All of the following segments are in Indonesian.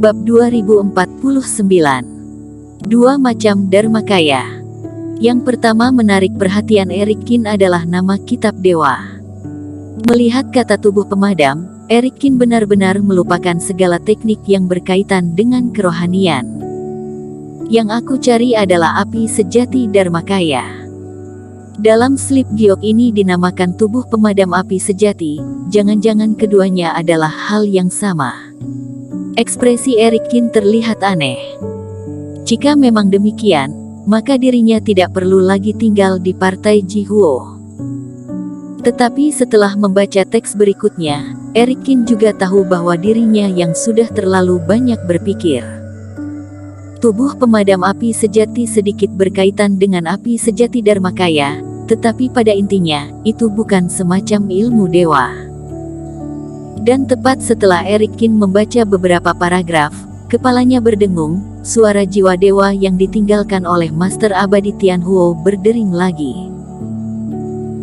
Bab 2049. Dua macam Dharmakaya. Yang pertama menarik perhatian Erikin adalah nama kitab dewa. Melihat kata tubuh pemadam, Erikin benar-benar melupakan segala teknik yang berkaitan dengan kerohanian. Yang aku cari adalah api sejati Dharmakaya. Dalam slip giok ini dinamakan tubuh pemadam api sejati, jangan-jangan keduanya adalah hal yang sama. Ekspresi Erikin terlihat aneh. Jika memang demikian, maka dirinya tidak perlu lagi tinggal di partai Jihuo. Tetapi setelah membaca teks berikutnya, Erikin juga tahu bahwa dirinya yang sudah terlalu banyak berpikir. Tubuh pemadam api sejati sedikit berkaitan dengan api sejati Dharmakaya, tetapi pada intinya, itu bukan semacam ilmu dewa. Dan tepat setelah Erikin membaca beberapa paragraf, kepalanya berdengung, suara jiwa dewa yang ditinggalkan oleh Master Abadi Tianhuo berdering lagi.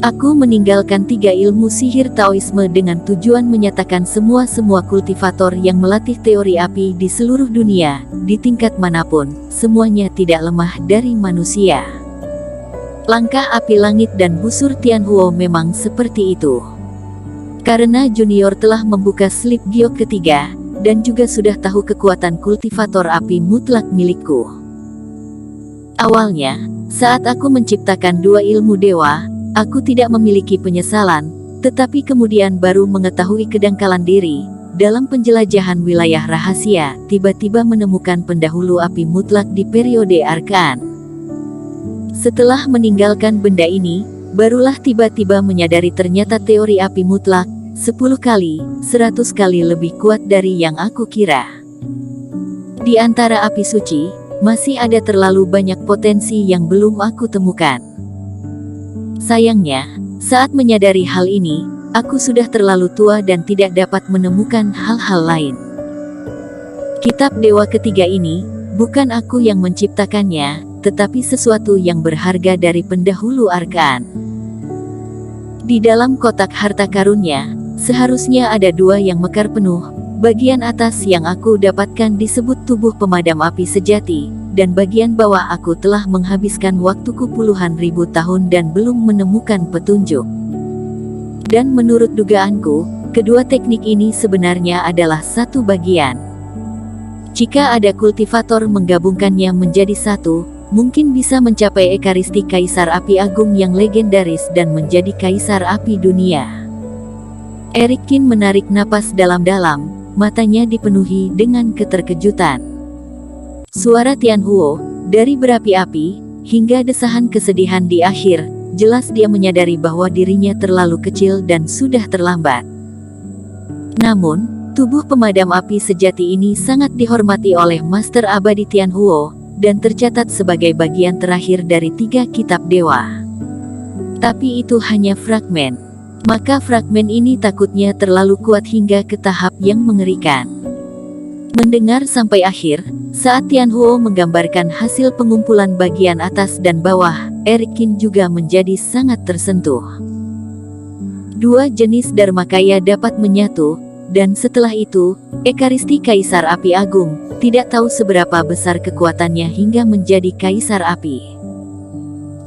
Aku meninggalkan 3 ilmu sihir Taoisme dengan tujuan menyatakan semua kultivator yang melatih teori api di seluruh dunia, di tingkat manapun, semuanya tidak lemah dari manusia. Langkah api langit dan busur Tianhuo memang seperti itu. Karena junior telah membuka slip giok ketiga, dan juga sudah tahu kekuatan kultivator api mutlak milikku. Awalnya, saat aku menciptakan 2 ilmu dewa, aku tidak memiliki penyesalan, tetapi kemudian baru mengetahui kedangkalan diri. Dalam penjelajahan wilayah rahasia, tiba-tiba menemukan pendahulu api mutlak di periode Arkaan. Setelah meninggalkan benda ini, barulah tiba-tiba menyadari ternyata teori api mutlak 10 kali, 100 kali lebih kuat dari yang aku kira. Di antara api suci, masih ada terlalu banyak potensi yang belum aku temukan. Sayangnya, saat menyadari hal ini, aku sudah terlalu tua dan tidak dapat menemukan hal-hal lain. Kitab dewa ketiga ini, bukan aku yang menciptakannya, tetapi sesuatu yang berharga dari pendahulu Arkaan. Di dalam kotak harta karunnya, seharusnya ada 2 yang mekar penuh. Bagian atas yang aku dapatkan disebut tubuh pemadam api sejati, dan bagian bawah aku telah menghabiskan waktuku puluhan ribu tahun dan belum menemukan petunjuk. Dan menurut dugaanku, kedua teknik ini sebenarnya adalah satu bagian. Jika ada kultivator menggabungkannya menjadi satu, mungkin bisa mencapai ekaristi Kaisar Api Agung yang legendaris dan menjadi Kaisar Api Dunia. Erikin menarik napas dalam-dalam, matanya dipenuhi dengan keterkejutan. Suara Tianhuo, dari berapi-api, hingga desahan kesedihan di akhir, jelas dia menyadari bahwa dirinya terlalu kecil dan sudah terlambat. Namun, tubuh pemadam api sejati ini sangat dihormati oleh Master Abadi Tianhuo, dan tercatat sebagai bagian terakhir dari 3 kitab dewa. Tapi itu hanya fragmen. Maka fragmen ini takutnya terlalu kuat hingga ke tahap yang mengerikan. Mendengar sampai akhir, saat Tianhuo menggambarkan hasil pengumpulan bagian atas dan bawah, Erikin juga menjadi sangat tersentuh. 2 jenis Dharmakaya dapat menyatu, dan setelah itu, ekaristi Kaisar Api Agung, tidak tahu seberapa besar kekuatannya hingga menjadi Kaisar Api.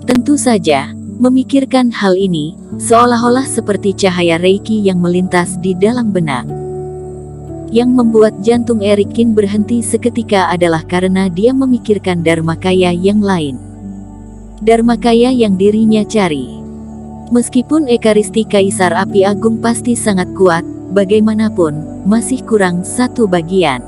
Tentu saja, memikirkan hal ini, seolah-olah seperti cahaya Reiki yang melintas di dalam benak. Yang membuat jantung Erikin berhenti seketika adalah karena dia memikirkan Dharmakaya yang lain. Dharmakaya yang dirinya cari. Meskipun ekaristi Kaisar Api Agung pasti sangat kuat, bagaimanapun, masih kurang 1 bagian.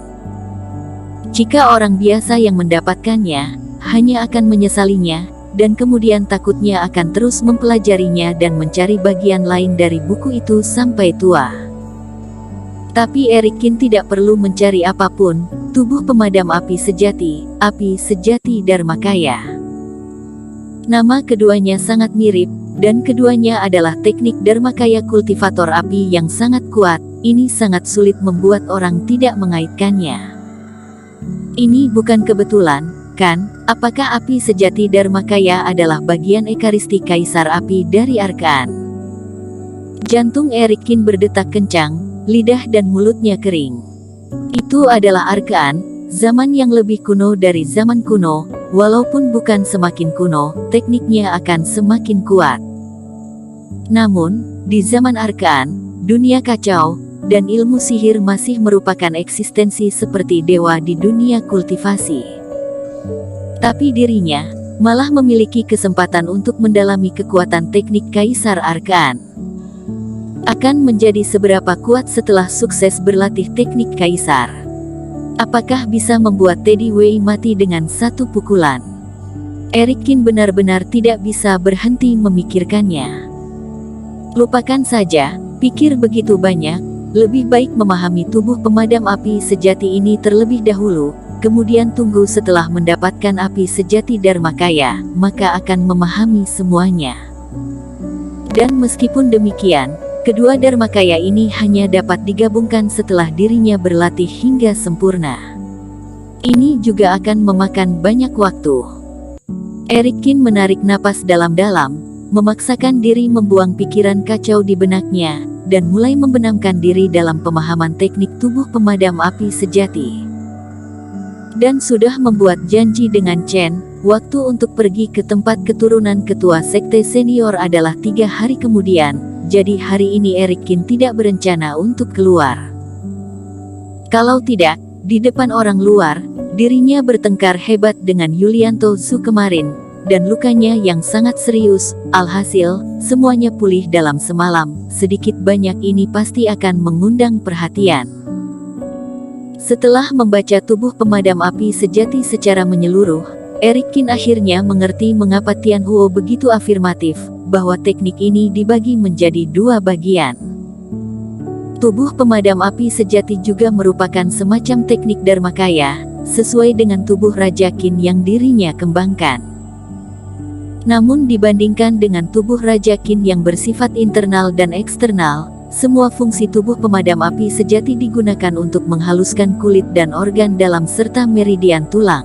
Jika orang biasa yang mendapatkannya, hanya akan menyesalinya, dan kemudian takutnya akan terus mempelajarinya dan mencari bagian lain dari buku itu sampai tua. Tapi Erikin tidak perlu mencari apapun, tubuh pemadam api sejati Dharmakaya. Nama keduanya sangat mirip, dan keduanya adalah teknik Dharmakaya kultivator api yang sangat kuat. Ini sangat sulit membuat orang tidak mengaitkannya. Ini bukan kebetulan, kan? Apakah api sejati Dharmakaya adalah bagian ekaristi Kaisar Api dari Arkaan? Jantung Erikin berdetak kencang, lidah dan mulutnya kering. Itu adalah Arkean, zaman yang lebih kuno dari zaman kuno, walaupun bukan semakin kuno, tekniknya akan semakin kuat. Namun, di zaman Arkean, dunia kacau, dan ilmu sihir masih merupakan eksistensi seperti dewa di dunia kultivasi. Tapi dirinya malah memiliki kesempatan untuk mendalami kekuatan teknik Kaisar Arkean. Akan menjadi seberapa kuat setelah sukses berlatih teknik Kaisar? Apakah bisa membuat Teddy Wei mati dengan satu pukulan? Eric Kin benar-benar tidak bisa berhenti memikirkannya. Lupakan saja, pikir begitu banyak. Lebih baik memahami tubuh pemadam api sejati ini terlebih dahulu, kemudian tunggu setelah mendapatkan api sejati Dharmakaya, maka akan memahami semuanya. Dan meskipun demikian, kedua Dharmakaya ini hanya dapat digabungkan setelah dirinya berlatih hingga sempurna. Ini juga akan memakan banyak waktu. Eric Kin menarik napas dalam-dalam, memaksakan diri membuang pikiran kacau di benaknya, dan mulai membenamkan diri dalam pemahaman teknik tubuh pemadam api sejati. Dan sudah membuat janji dengan Chen, waktu untuk pergi ke tempat keturunan ketua sekte senior adalah 3 hari kemudian, jadi hari ini Eric Kin tidak berencana untuk keluar. Kalau tidak, di depan orang luar, dirinya bertengkar hebat dengan Yulianto Zhu kemarin, dan lukanya yang sangat serius. Alhasil, semuanya pulih dalam semalam. Sedikit banyak ini pasti akan mengundang perhatian. Setelah membaca tubuh pemadam api sejati secara menyeluruh, Eric Kin akhirnya mengerti mengapa Tian Huo begitu afirmatif, bahwa teknik ini dibagi menjadi 2 bagian. Tubuh pemadam api sejati juga merupakan semacam teknik Dharmakaya, sesuai dengan tubuh Raja Qin yang dirinya kembangkan. Namun dibandingkan dengan tubuh Raja Qin yang bersifat internal dan eksternal, semua fungsi tubuh pemadam api sejati digunakan untuk menghaluskan kulit dan organ dalam serta meridian tulang.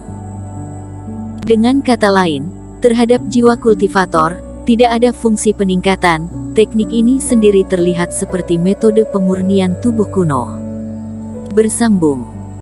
Dengan kata lain, terhadap jiwa kultivator, tidak ada fungsi peningkatan. Teknik ini sendiri terlihat seperti metode pemurnian tubuh kuno. Bersambung.